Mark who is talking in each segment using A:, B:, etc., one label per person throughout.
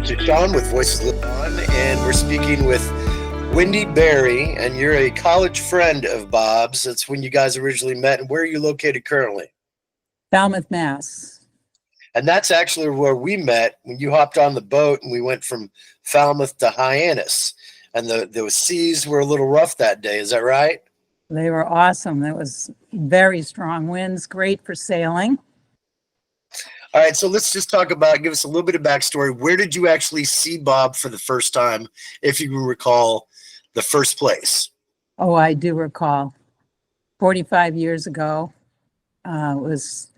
A: This is Sean with Voices Live On, and we're speaking with Wendy Berry, and you're a college friend of Bob's. That's when you guys originally met. And where are you located currently?
B: Falmouth, Mass.
A: And that's actually where we met when you hopped on the boat and we went from Falmouth to Hyannis. And the seas were a little rough that day. Is that right?
B: They were awesome. It was very strong winds, great for sailing.
A: All right, so let's just give us a little bit of backstory. Where did you actually see Bob for the first time, if you can recall the first place?
B: Oh, I do recall. 45 years ago, it was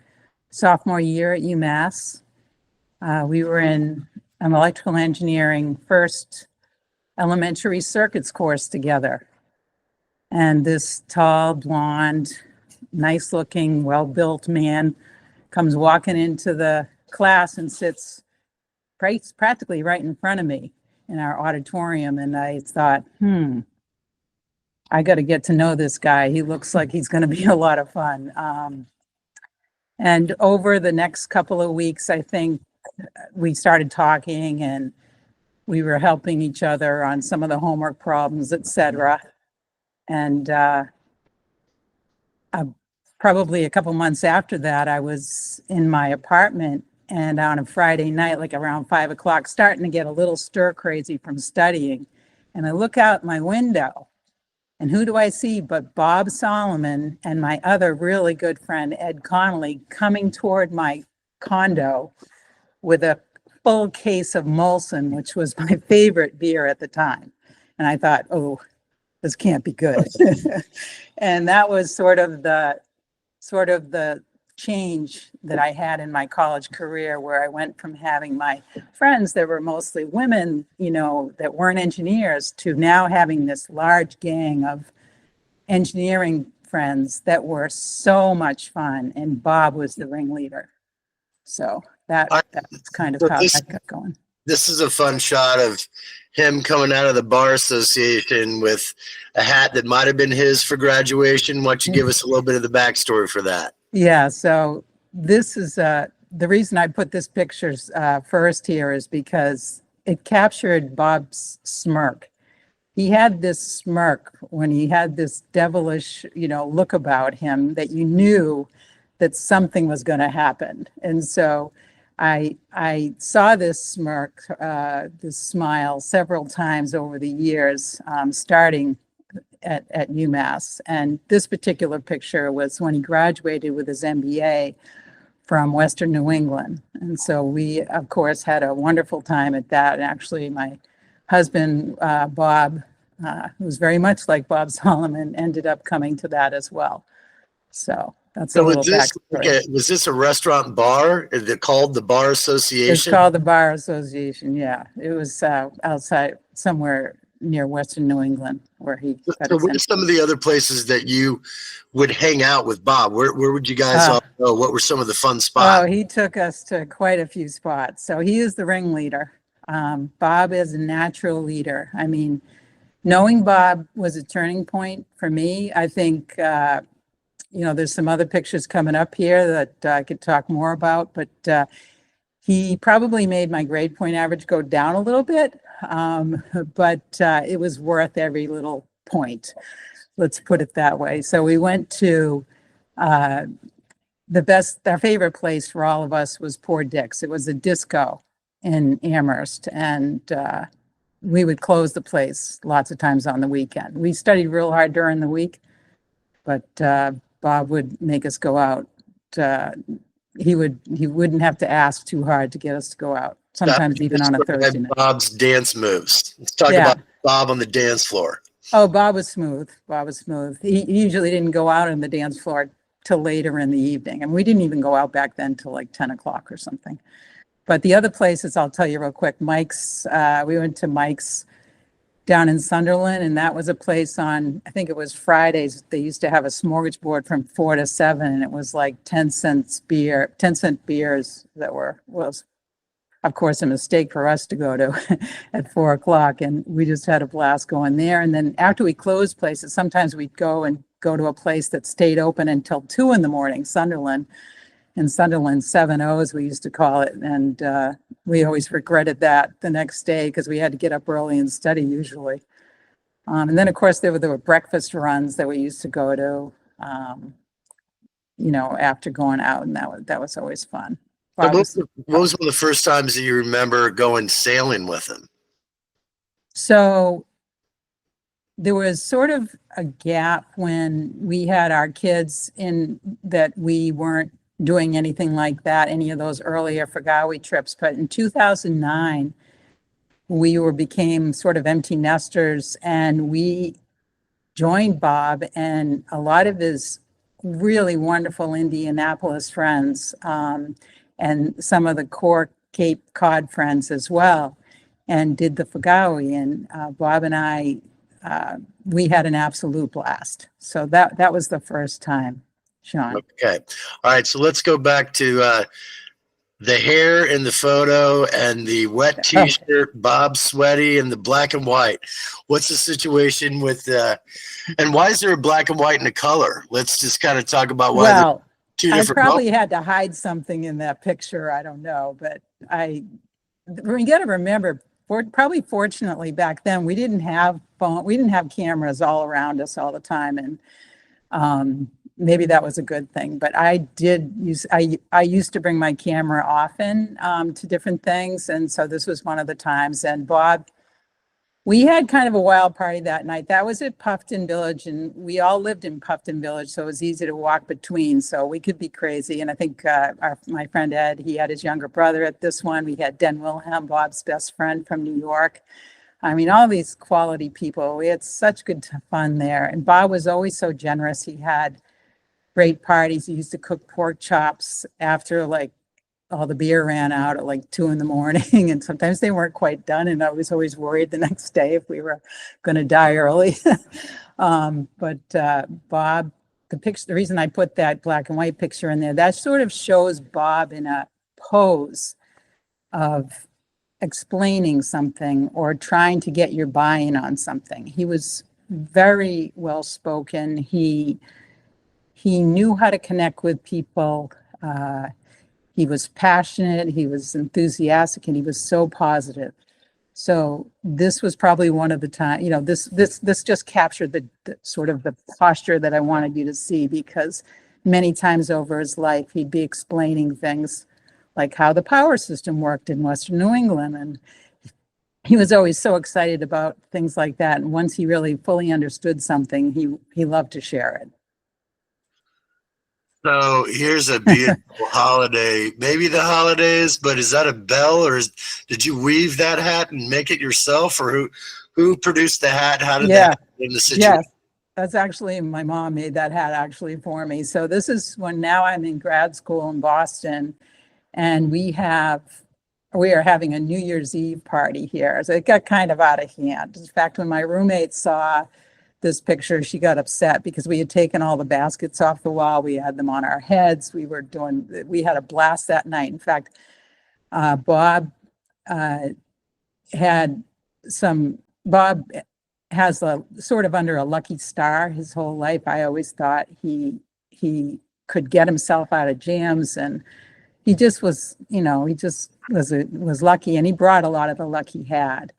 B: sophomore year at UMass. We were in an electrical engineering first elementary circuits course together. And this tall, blonde, nice-looking, well-built man comes walking into the class and sits practically right in front of me in our auditorium. And I thought, I got to get to know this guy. He looks like he's going to be a lot of fun. And over the next couple of weeks, I think we started talking and we were helping each other on some of the homework problems, etc. And probably a couple months after that, I was in my apartment, and on a Friday night, like around 5 o'clock, starting to get a little stir crazy from studying. And I look out my window, and who do I see but Bob Solomon and my other really good friend, Ed Connolly, coming toward my condo with a full case of Molson, which was my favorite beer at the time. And I thought, oh, this can't be good. And that was sort of the change that I had in my college career, where I went from having my friends that were mostly women, that weren't engineers, to now having this large gang of engineering friends that were so much fun. And Bob was the ringleader. So that's kind of how that got going.
A: This is a fun shot of him coming out of the bar association with a hat that might have been his for graduation. Why don't you give us a little bit of the backstory for that?
B: Yeah, so this is the reason I put this picture first here is because it captured Bob's smirk. He had this smirk when he had this devilish, look about him that you knew that something was going to happen. And so I saw this smirk, this smile several times over the years, starting at UMass. And this particular picture was when he graduated with his MBA from Western New England. And so we, of course, had a wonderful time at that. And actually, my husband, Bob, who was very much like Bob Solomon, ended up coming to that as well. So that's a little backstory.
A: Was this a restaurant bar? Is it called the Bar Association?
B: It's called the Bar Association, yeah. It was outside somewhere near Western New England where he got
A: So what are some of the other places that you would hang out with Bob? Where would you guys all go? What were some of the fun spots?
B: Oh, he took us to quite a few spots. So he is the ringleader. Bob is a natural leader. I mean, knowing Bob was a turning point for me. I think there's some other pictures coming up here that I could talk more about, but he probably made my grade point average go down a little bit, but it was worth every little point. Let's put it that way. So we went to our favorite place for all of us was Poor Dick's. It was a disco in Amherst, and we would close the place lots of times on the weekend. We studied real hard during the week, but Bob would make us go out. He wouldn't have to ask too hard to get us to go out. Sometimes even on a Thursday night.
A: Bob's dance moves. Let's talk about Bob on the dance floor.
B: Oh, Bob was smooth. He usually didn't go out on the dance floor till later in the evening. And we didn't even go out back then till like 10 o'clock or something. But the other places, I'll tell you real quick. Mike's, we went to Mike's down in Sunderland, and that was a place on, I think it was Fridays. They used to have a smorgasbord from 4 to 7, and it was like 10-cent beers that was, of course, a mistake for us to go to at 4 o'clock. And we just had a blast going there. And then after we closed places, sometimes we'd go to a place that stayed open until 2 in the morning, Sunderland. in Sunderland, 7 O's, we used to call it. And we always regretted that the next day because we had to get up early and study usually. And then, of course, there were breakfast runs that we used to go to, after going out, and that was always fun.
A: So what was one of the first times that you remember going sailing with him?
B: So there was sort of a gap when we had our kids in that we weren't doing anything like that, any of those earlier Fagawi trips. But in 2009, we became sort of empty nesters, and we joined Bob and a lot of his really wonderful Indianapolis friends, and some of the core Cape Cod friends as well, and did the Fagawi. And Bob and I, we had an absolute blast. So that was the first time, Sean.
A: Okay. All right. So let's go back to the hair in the photo and the wet t-shirt, Bob sweaty, and the black and white. What's the situation with and why is there a black and white and a color? Let's just kind of talk about why
B: Well,
A: two different
B: I probably had to hide something in that picture. I don't know, but we got to remember, probably fortunately back then, we didn't have cameras all around us all the time. And maybe that was a good thing, but I used to bring my camera often to different things. And so this was one of the times. And Bob, we had kind of a wild party that night. That was at Puffton Village, and we all lived in Puffton Village, so it was easy to walk between, so we could be crazy. And I think my friend Ed, he had his younger brother at this one. We had Den Wilhelm, Bob's best friend from New York. I mean, all these quality people. We had such good fun there. And Bob was always so generous. He had great parties. He used to cook pork chops after all the beer ran out at 2 a.m. And sometimes they weren't quite done. And I was always worried the next day if we were going to die early. But Bob, the reason I put that black and white picture in there, that sort of shows Bob in a pose of explaining something or trying to get your buy-in on something. He was very well spoken. He knew how to connect with people. He was passionate, he was enthusiastic, and he was so positive. So this was probably one of the times, this just captured the sort of the posture that I wanted you to see, because many times over his life, he'd be explaining things like how the power system worked in Western New England. And he was always so excited about things like that. And once he really fully understood something, he loved to share it.
A: So here's a beautiful holiday, maybe the holidays, but is that a bell, or did you weave that hat and make it yourself, or who produced the hat? How did that in the situation?
B: Yes, that's actually, my mom made that hat actually for me. So this is when now I'm in grad school in Boston, and we are having a New Year's Eve party here. So it got kind of out of hand. In fact, when my roommate saw this picture, she got upset because we had taken all the baskets off the wall. We had them on our heads. We had a blast that night. In fact, Bob has a sort of under a lucky star his whole life. I always thought he could get himself out of jams, and he just was, was lucky, and he brought a lot of the luck he had.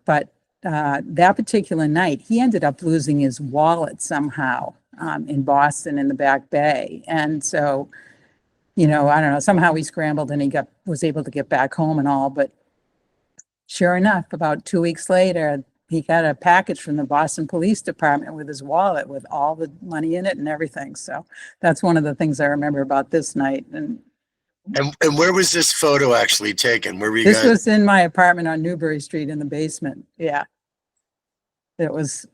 B: But that particular night, he ended up losing his wallet somehow in Boston in the Back Bay. And so, I don't know, somehow he scrambled and he was able to get back home and all. But sure enough, about 2 weeks later, he got a package from the Boston Police Department with his wallet with all the money in it and everything. So that's one of the things I remember about this night. And
A: where was this photo actually taken? Where were you
B: This
A: guys?
B: was in my apartment on Newbury Street in the basement. Yeah. It was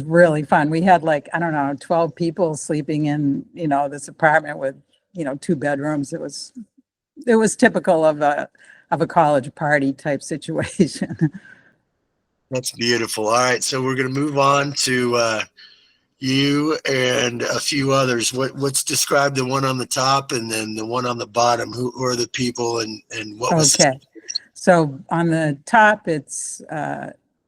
B: really fun. We had 12 people sleeping in, this apartment with, 2 bedrooms. It was typical of a college party type situation.
A: That's beautiful. All right. So we're going to move on to you and a few others. What's described the one on the top and then the one on the bottom? Who are the people and what was
B: Okay. So on the top, it's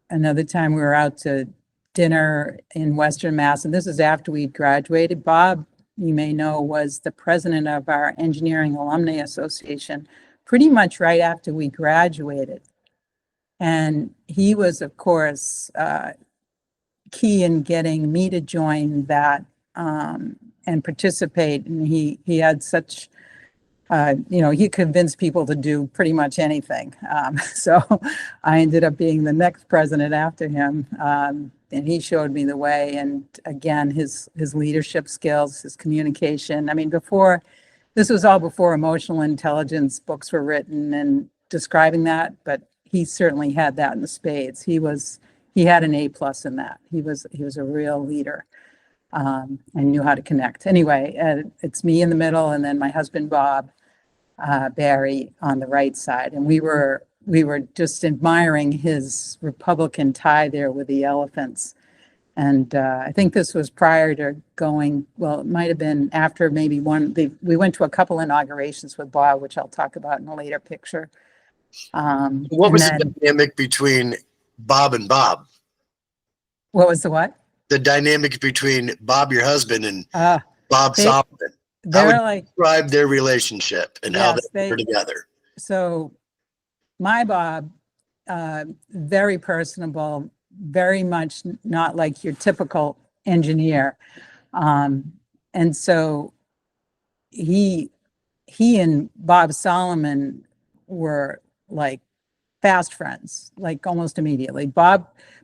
B: another time we were out to dinner in Western Mass, and this is after we'd graduated. Bob you may know, was the president of our Engineering Alumni Association pretty much right after we graduated. And he was, of course, key in getting me to join that and participate. And he had such, he convinced people to do pretty much anything. So I ended up being the next president after him. And he showed me the way. And again, his leadership skills, his communication. I mean, this was all before emotional intelligence books were written and describing that, but he certainly had that in the spades. He had an A+ in that. He was a real leader, and knew how to connect. Anyway, it's me in the middle, and then my husband Bob Barry on the right side, and we were just admiring his Republican tie there with the elephants. And I think this was prior to going. Well, it might have been after maybe we went to a couple inaugurations with Bob, which I'll talk about in a later picture.
A: What was the dynamic between Bob and Bob?
B: What was the what?
A: The dynamic between Bob, your husband, and Bob Solomon.
B: They're
A: How would you describe their relationship and how they were together?
B: So my Bob, very personable, very much not like your typical engineer. And so he and Bob Solomon were like fast friends, like almost immediately.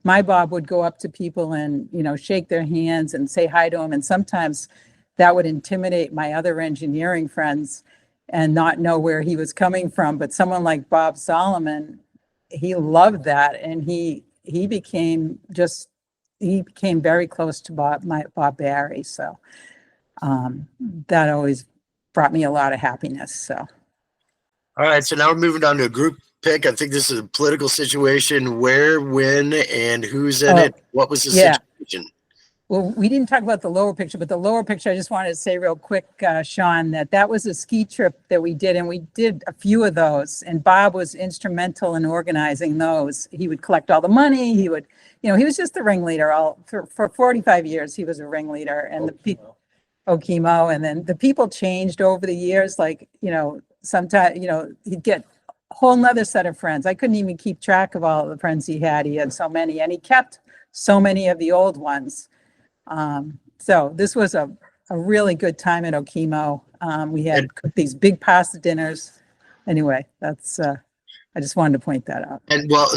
B: My Bob would go up to people and, shake their hands and say hi to them. And sometimes that would intimidate my other engineering friends and not know where he was coming from. But someone like Bob Solomon, he loved that. And he became very close to Bob Barry. So that always brought me a lot of happiness. So.
A: All right. So now we're moving on to a group pick. I think this is a political situation. Where, when, and who's in it? What was the situation?
B: Well, we didn't talk about the lower picture, but the lower picture, I just wanted to say real quick, Sean, that was a ski trip that we did, and we did a few of those, and Bob was instrumental in organizing those. He would collect all the money. He would, he was just the ringleader. For 45 years, he was a ringleader, and the people, Okemo, and then the people changed over the years. Like, sometimes, he'd get a whole nother set of friends. I couldn't even keep track of all of the friends he had. He had so many, and he kept so many of the old ones. So this was a really good time at Okemo. We had cooked these big pasta dinners. Anyway, that's, I just wanted to point that out.
A: And well,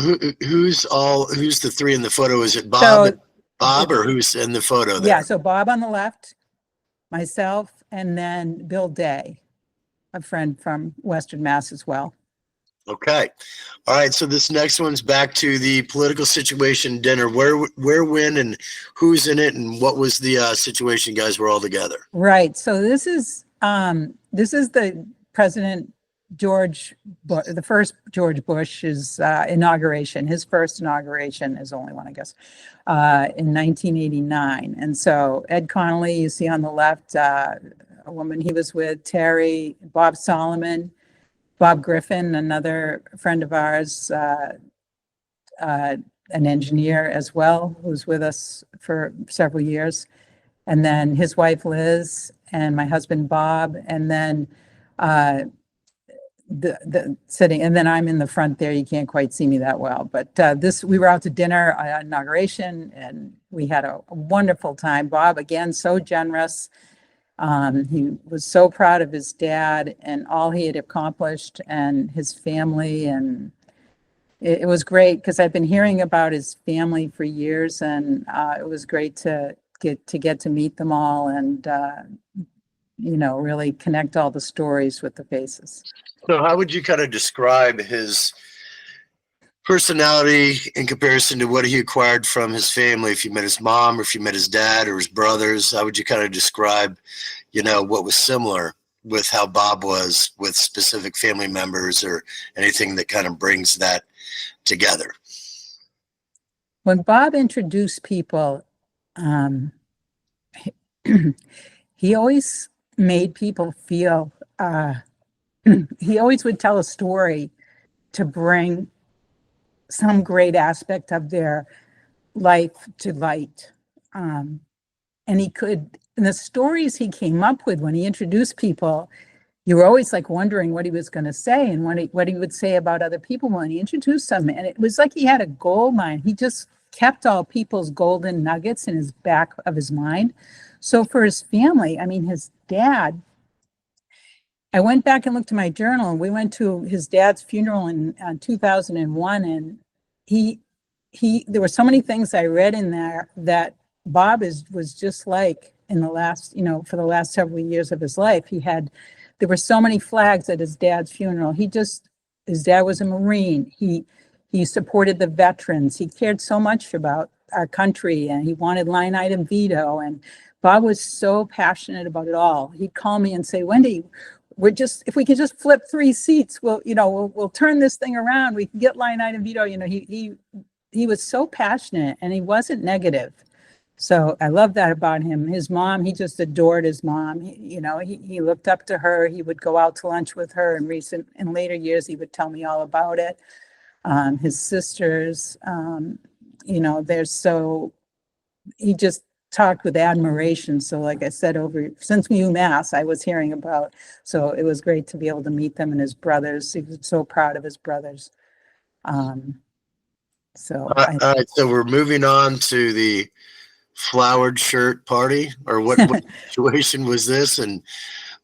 A: who's the three in the photo? Is it Bob, or who's in the photo there?
B: Yeah. So Bob on the left, myself, and then Bill Day, a friend from Western Mass as well.
A: Okay. All right. So this next one's back to the political situation dinner. Where, when, and who's in it, and what was the situation? Guys were all together.
B: Right. So this is the President George Bush, the first George Bush's inauguration. His first inauguration is the only one, I guess, in 1989. And so Ed Connolly, you see on the left, a woman he was with, Terry, Bob Solomon, Bob Griffin, another friend of ours, an engineer as well, who was with us for several years. And then his wife, Liz, and my husband, Bob, and then the sitting, and then I'm in the front there. You can't quite see me that well, but we were out to dinner at inauguration, and we had a wonderful time. Bob, again, so generous. He was so proud of his dad and all he had accomplished and his family. And it was great because I've been hearing about his family for years, and it was great to get to meet them all and, really connect all the stories with the faces.
A: So how would you kind of describe his personality in comparison to what he acquired from his family? If you met his mom, or if you met his dad or his brothers, how would you kind of describe, what was similar with how Bob was with specific family members, or anything that kind of brings that together?
B: When Bob introduced people, he always made people feel, he always would tell a story to bring some great aspect of their life to light. And the stories he came up with when he introduced people, you were always like wondering what he was going to say and what he would say about other people when he introduced them. And it was like he had a gold mine. He just kept all people's golden nuggets in his back of his mind. So for his family, I mean, his dad, I went back and looked at my journal, and we went to his dad's funeral in 2001. And there were so many things I read in there that Bob was just like in the last, for the last several years of his life. There were so many flags at his dad's funeral. His dad was a Marine. He supported the veterans. He cared so much about our country, and he wanted line item veto. And Bob was so passionate about it all. He'd call me and say, Wendy, if we can just flip 3 seats, we'll turn this thing around. We can get line item veto. He was so passionate, and he wasn't negative. So I love that about him. His mom, he just adored his mom. He looked up to her. He would go out to lunch with her. In later years, he would tell me all about it. His sisters, he just talked with admiration. So like I said, since UMass, I was hearing about, so it was great to be able to meet them and his brothers. He was so proud of his brothers.
A: All right, so we're moving on to the flowered shirt party, or what situation was this?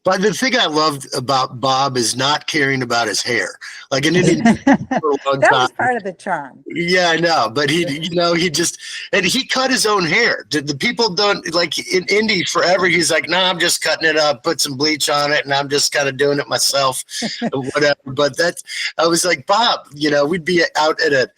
A: But the thing I loved about Bob is not caring about his hair. Like an Indian for a long
B: that
A: time.
B: was part of the charm.
A: Yeah, I know. But he cut his own hair. The people don't, like in Indy forever, he's like, no, I'm just cutting it up, put some bleach on it, and I'm just kind of doing it myself and whatever. But I was like, Bob, we'd be out at at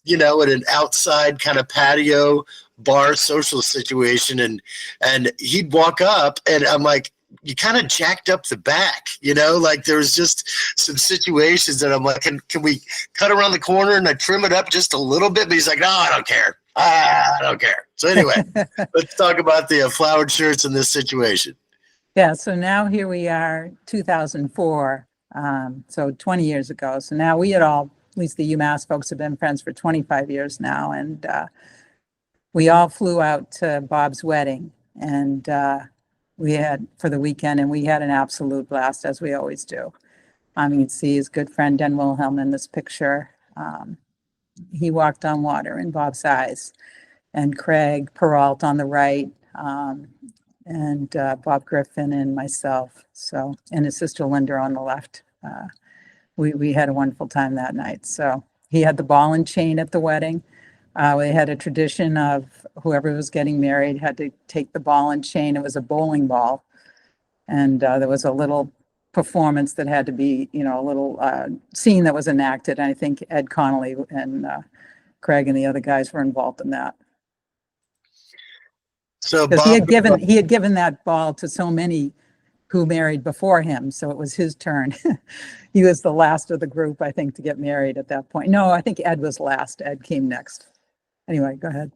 A: an outside kind of patio bar social situation, and he'd walk up, and I'm like, you kind of jacked up the back, like there was just some situations that I'm like, can we cut around the corner and I trim it up just a little bit? But he's like, no, I don't care. I don't care. So anyway, let's talk about the flowered shirts in this situation.
B: Yeah. So now here we are, 2004. So 20 years ago. So now we had all, at least the UMass folks, have been friends for 25 years now. And we all flew out to Bob's wedding, and for the weekend, and we had an absolute blast, as we always do. You can see his good friend Den Wilhelm in this picture. He walked on water in Bob's eyes, and Craig Peralt on the right, and Bob Griffin and myself. So, and his sister Linda on the left. We had a wonderful time that night. So he had the ball and chain at the wedding. We had a tradition of whoever was getting married had to take the ball and chain. It was a bowling ball. And there was a little performance that had to be, a little scene that was enacted. And I think Ed Connolly and Craig and the other guys were involved in that. So Bob, he had given that ball to so many who married before him. So it was his turn. He was the last of the group, I think, to get married at that point. No, I think Ed was last. Ed came next. Anyway, go ahead.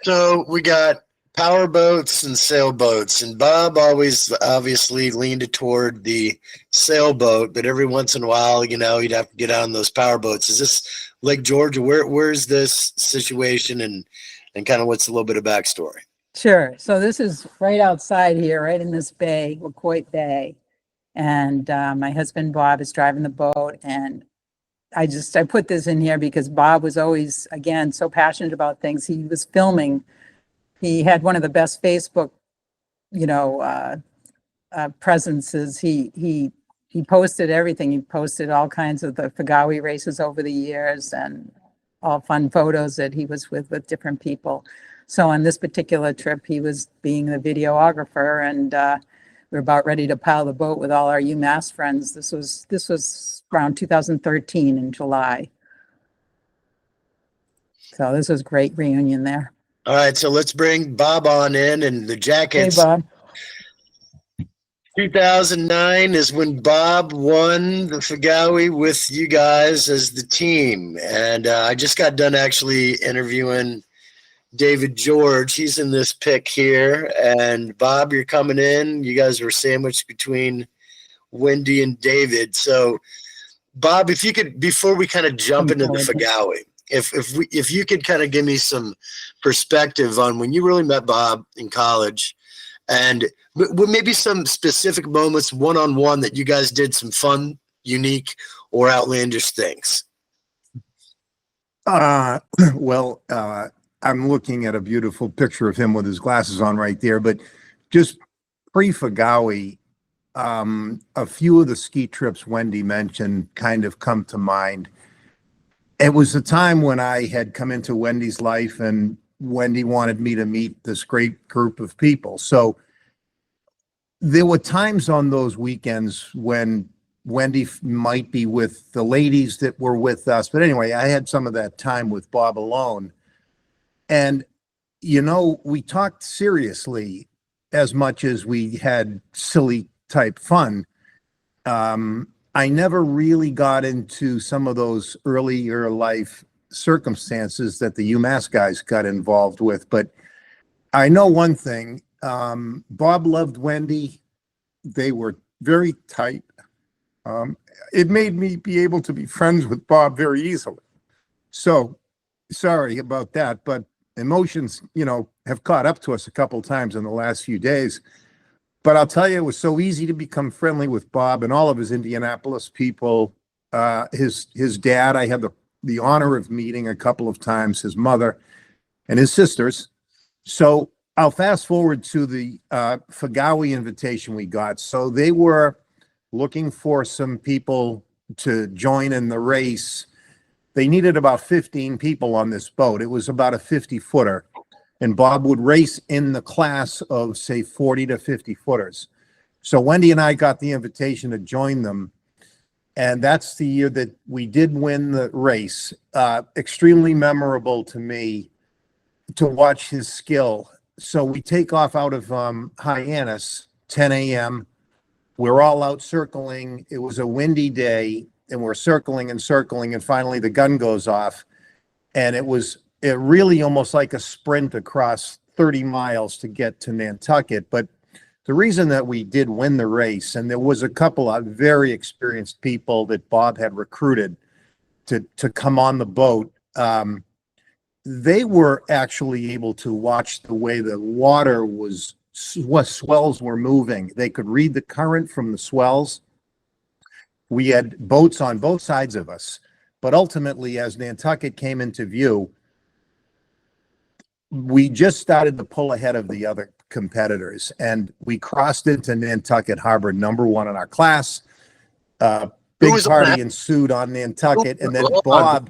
B: So
A: we got power boats and sailboats, and Bob always obviously leaned toward the sailboat, but every once in a while, you'd have to get on those power boats. Is this Lake George? Where's this situation, and kind of what's a little bit of backstory? Sure. So this is right outside here, right in this bay, LaQuoit Bay. And my husband, Bob, is driving the boat. And I put this in here because Bob was always, again, so passionate about things. He was filming. He had one of the best Facebook, presences. He posted everything. He posted all kinds of the Fagawi races over the years and all fun photos that he was with different people. So on this particular trip, he was being the videographer, and we were about ready to pile the boat with all our UMass friends. This was around 2013 in July. So this was a great reunion there. All right, so let's bring Bob on in, and the jackets. Hey, Bob. 2009 is when Bob won the Fagawi with you guys as the team. And I just got done actually interviewing David George. He's in this pic here. And Bob, you're coming in. You guys were sandwiched between Wendy and David. So Bob, if you could, before we kind of jump into the Fagawi, if you could kind of give me some perspective on when you really met Bob in college and maybe some specific moments one-on-one that you guys did some fun, unique, or outlandish things.
C: Well, I'm looking at a beautiful picture of him with his glasses on right there, but just pre-Fagawi, a few of the ski trips Wendy mentioned kind of come to mind. It was a time when I had come into Wendy's life and Wendy wanted me to meet this great group of people. So there were times on those weekends when Wendy might be with the ladies that were with us. But anyway, I had some of that time with Bob alone. And, you know, we talked seriously as much as we had silly type fun. I never really got into some of those earlier life circumstances that the UMass guys got involved with. But I know one thing, Bob loved Wendy. They were very tight. It made me be able to be friends with Bob very easily. So sorry about that, but emotions, you know, have caught up to us a couple times in the last few days. But I'll tell you, it was so easy to become friendly with Bob and all of his Indianapolis people. His dad, I had the honor of meeting a couple of times, his mother and his sisters. So I'll fast forward to the Fagawi invitation we got. So they were looking for some people to join in the race. They needed about 15 people on this boat. It was about a 50-footer. And Bob would race in the class of, say, 40 to 50 footers. So Wendy and I got the invitation to join them. And that's the year that we did win the race. Extremely memorable to me to watch his skill. So we take off out of Hyannis, 10 a.m. We're all out circling. It was a windy day, and we're circling and circling, and finally the gun goes off. And it really almost like a sprint across 30 miles to get to Nantucket. But the reason that we did win the race, and there was a couple of very experienced people that Bob had recruited to come on the boat, they were actually able to watch the way the water swells were moving. They could read the current from the swells. We had boats on both sides of us, but ultimately, as Nantucket came into view, we just started to pull ahead of the other competitors, and we crossed into Nantucket Harbor, #1 in our class. Big party ensued on Nantucket, and then Bob,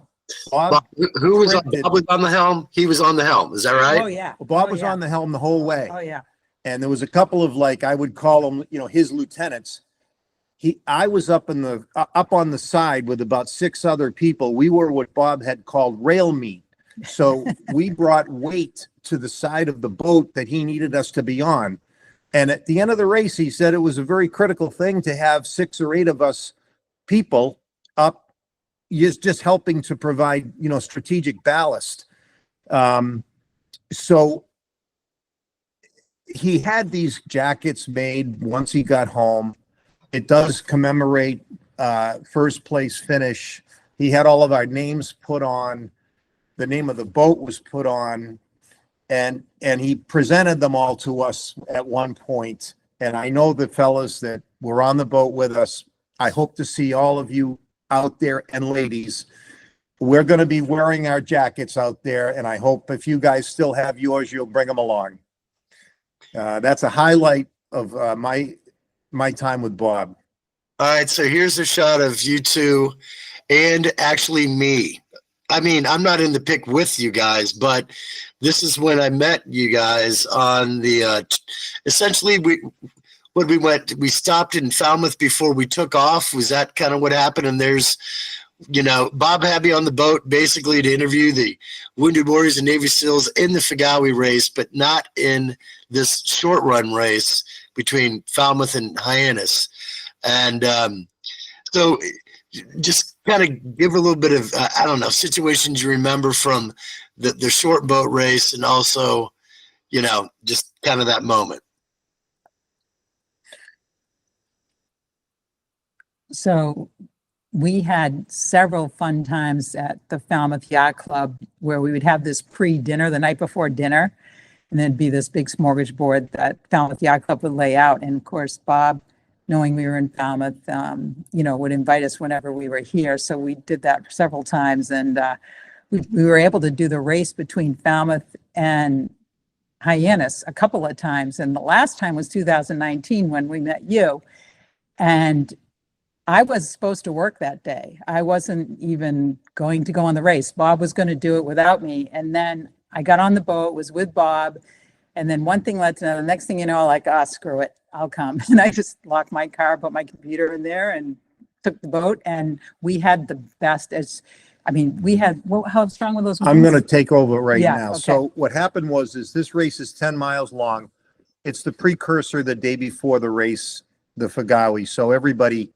A: who was on, Bob was on the helm? He was on the helm. Is that right?
B: Oh, yeah.
C: Bob was on the helm the whole way.
B: Oh, yeah.
C: And there was a couple of, like, I would call them, you know, his lieutenants. I was up on the side with about 6 other people. We were what Bob had called rail meat. So we brought weight to the side of the boat that he needed us to be on. And at the end of the race, he said it was a very critical thing to have 6 or 8 of us people up, just helping to provide, you know, strategic ballast. So he had these jackets made once he got home. It does commemorate first place finish. He had all of our names put on. The name of the boat was put on, and he presented them all to us at one point. And I know the fellas that were on the boat with us, I hope to see all of you out there, and ladies. We're going to be wearing our jackets out there, and I hope if you guys still have yours, you'll bring them along. That's a highlight of my time with Bob.
A: All right, so here's a shot of you two and actually me. I mean, I'm not in the pic with you guys, but this is when I met you guys on the, essentially we stopped in Falmouth before we took off. Was that kind of what happened? And there's, you know, Bob had me on the boat basically to interview the Wounded Warriors and Navy SEALs in the Fagawi race, but not in this short run race between Falmouth and Hyannis. And so just kind of give a little bit of, I don't know, situations you remember from the short boat race, and also, you know, just kind of that moment.
B: So we had several fun times at the Falmouth Yacht Club where we would have this pre-dinner the night before dinner. And there'd be this big smorgasbord that Falmouth Yacht Club would lay out. And of course, Bob, knowing we were in Falmouth, would invite us whenever we were here. So we did that several times. And we were able to do the race between Falmouth and Hyannis a couple of times. And the last time was 2019 when we met you. And I was supposed to work that day. I wasn't even going to go on the race. Bob was going to do it without me. And then I got on the boat, was with Bob. And then one thing led to another. Next thing you know, like, screw it, I'll come. And I just locked my car, put my computer in there and took the boat. And we had the best how strong were those winds?
C: I'm going to take over right
B: Yeah,
C: now.
B: okay.
C: So what happened was this race is 10 miles long. It's the precursor the day before the race, the Fagawi. So everybody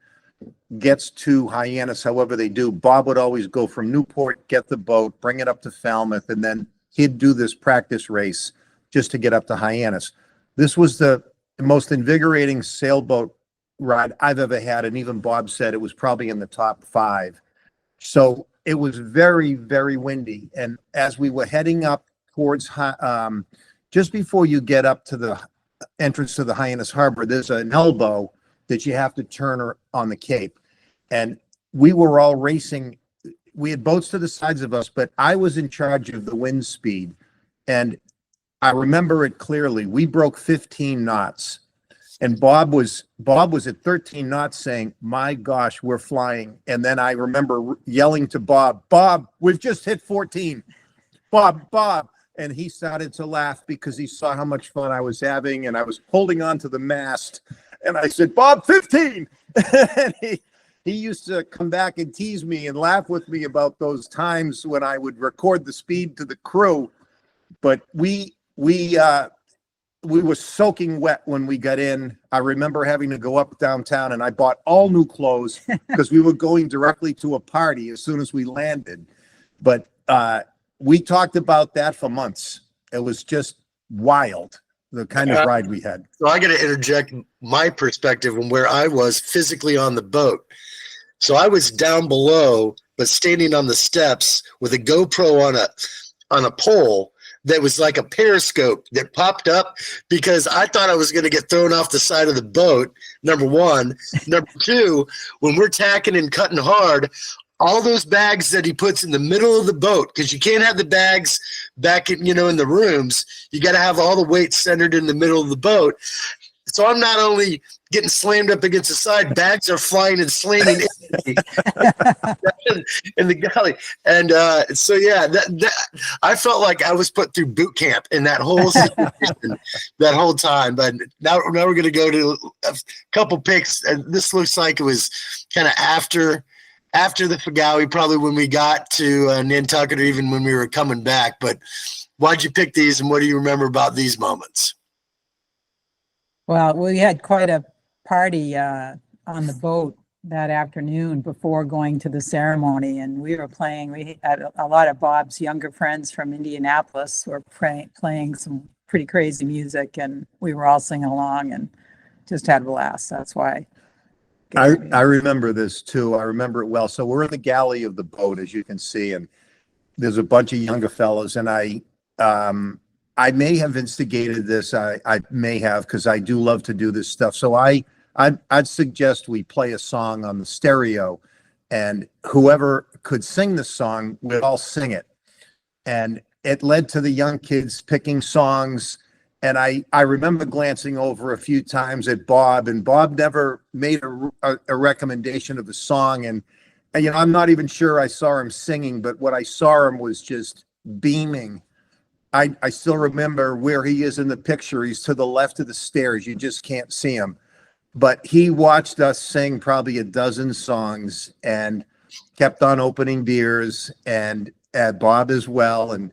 C: gets to Hyannis however they do. Bob would always go from Newport, get the boat, bring it up to Falmouth, and then he'd do this practice race just to get up to Hyannis. This was the most invigorating sailboat ride I've ever had, and even Bob said it was probably in the top 5. So it was very, very windy. And as we were heading up towards, just before you get up to the entrance to the Hyannis Harbor, there's an elbow that you have to turn on the Cape. And we were all racing. We had boats to the sides of us, but I was in charge of the wind speed. And I remember it clearly. We broke 15 knots. And Bob was at 13 knots saying, my gosh, we're flying. And then I remember yelling to Bob, we've just hit 14. Bob. And he started to laugh because he saw how much fun I was having. And I was holding on to the mast. And I said, Bob, 15. And he used to come back and tease me and laugh with me about those times when I would record the speed to the crew. But we were soaking wet when we got in. I remember having to go up downtown, and I bought all new clothes because we were going directly to a party as soon as we landed. But we talked about that for months. It was just wild, the kind of ride we had.
A: So I got to interject my perspective on where I was physically on the boat. So I was down below, but standing on the steps with a GoPro on a pole that was like a periscope that popped up because I thought I was going to get thrown off the side of the boat, number one. Number two, when we're tacking and cutting hard, all those bags that he puts in the middle of the boat, because you can't have the bags back in, in the rooms. You got to have all the weight centered in the middle of the boat. So I'm not only getting slammed up against the side, bags are flying and slamming in the galley. And so, yeah, that I felt like I was put through boot camp in that whole situation that whole time. But now we're going to go to a couple picks. And this looks like it was kind of after the Fagawi, probably when we got to Nantucket or even when we were coming back. But why'd you pick these and what do you remember about these moments?
B: Well, we had quite a party on the boat that afternoon before going to the ceremony, and we had a lot of Bob's younger friends from Indianapolis were playing some pretty crazy music, and we were all singing along and just had a blast. That's why.
C: I remember this too. I remember it well. So we're in the galley of the boat, as you can see, and there's a bunch of younger fellows, and I may have instigated this. I may have, because I do love to do this stuff. So I'd suggest we play a song on the stereo, and whoever could sing the song, we'd all sing it. And it led to the young kids picking songs. And I remember glancing over a few times at Bob, and Bob never made a recommendation of a song. And I'm not even sure I saw him singing, but what I saw him was just beaming. I still remember where he is in the picture. He's to the left of the stairs. You just can't see him. But he watched us sing probably a dozen songs and kept on opening beers, and Bob as well. And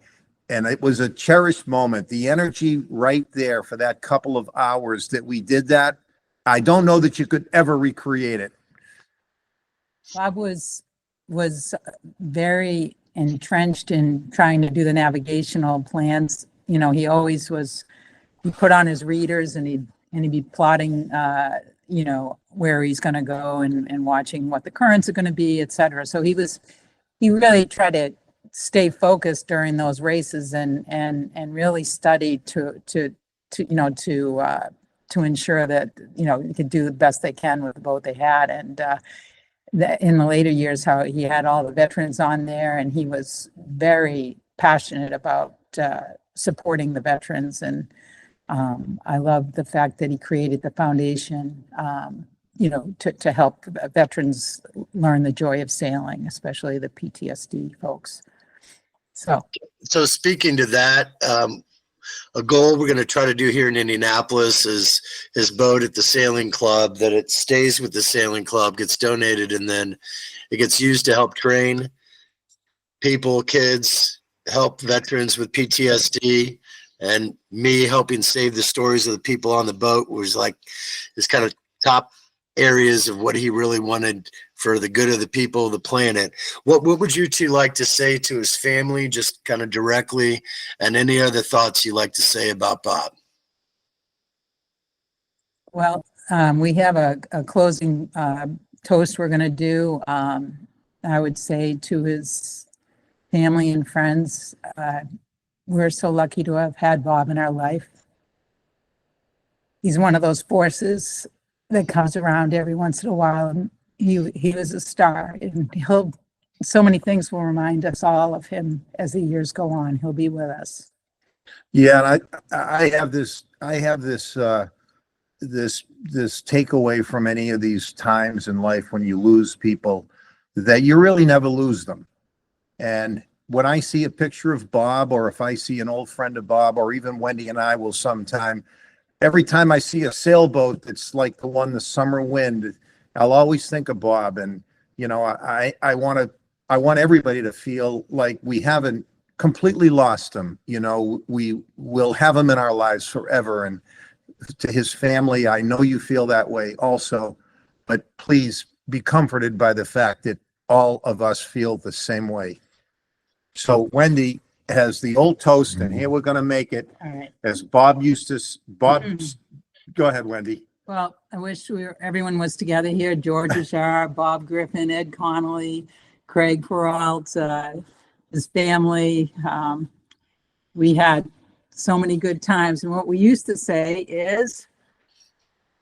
C: it was a cherished moment. The energy right there for that couple of hours that we did that, I don't know that you could ever recreate it.
B: Bob was very entrenched in trying to do the navigational plans. He always was. He put on his readers, and he'd be plotting, where he's going to go and watching what the currents are going to be, et cetera. So he really tried to stay focused during those races and really study to ensure that, you could do the best they can with the boat they had. And in the later years, how he had all the veterans on there, and he was very passionate about supporting the veterans. And I love the fact that he created the foundation, to help veterans learn the joy of sailing, especially the PTSD folks.
A: So speaking to that, a goal we're going to try to do here in Indianapolis is his boat at the sailing club, that it stays with the sailing club, gets donated, and then it gets used to help train people, kids, help veterans with PTSD, and me helping save the stories of the people on the boat was like his kind of top areas of what he really wanted for the good of the people of the planet. What would you two like to say to his family, just kind of directly, and any other thoughts you like to say about Bob?
B: Well, we have a closing toast we're going to do. I would say to his family and friends, we're so lucky to have had Bob in our life. He's one of those forces that comes around every once in a while, and he was a star, and so many things will remind us all of him as the years go on. He'll be with us.
C: Yeah, and I have this takeaway from any of these times in life when you lose people, that you really never lose them. And when I see a picture of Bob, or if I see an old friend of Bob, or even Wendy and I will sometime, every time I see a sailboat that's like the one, the Summer Wind, I'll always think of Bob. And, I want everybody to feel like we haven't completely lost him. We will have him in our lives forever. And to his family, I know you feel that way also, but please be comforted by the fact that all of us feel the same way. So Wendy has the old toast, and here we're going to make it.
B: All right.
C: As Bob used to, go ahead, Wendy.
B: Well, I wish everyone was together here. George Ashar, Bob Griffin, Ed Connolly, Craig Peralt, his family. We had so many good times. And what we used to say is,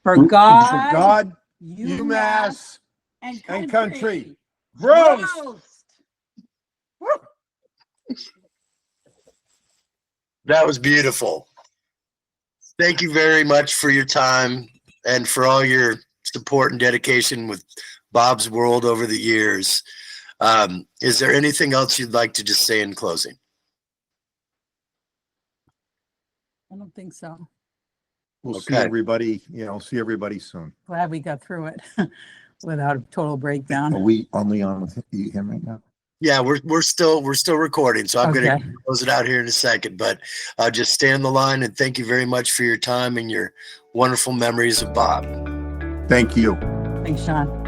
B: for God,
C: UMass,
B: and
C: country. Gross.
A: That was beautiful. Thank you very much for your time and for all your support and dedication with Bob's World over the years. Is there anything else you'd like to just say in closing?
B: I don't think so.
C: We'll
A: Okay.
C: see everybody, soon.
B: Glad we got through it without a total breakdown.
C: Are we only on with him right now?
A: Yeah, we're still recording, so I'm going
B: Okay.
A: to close it out here in a second. But just stay on the line, and thank you very much for your time and your wonderful memories of Bob.
C: Thank you.
B: Thanks, Sean.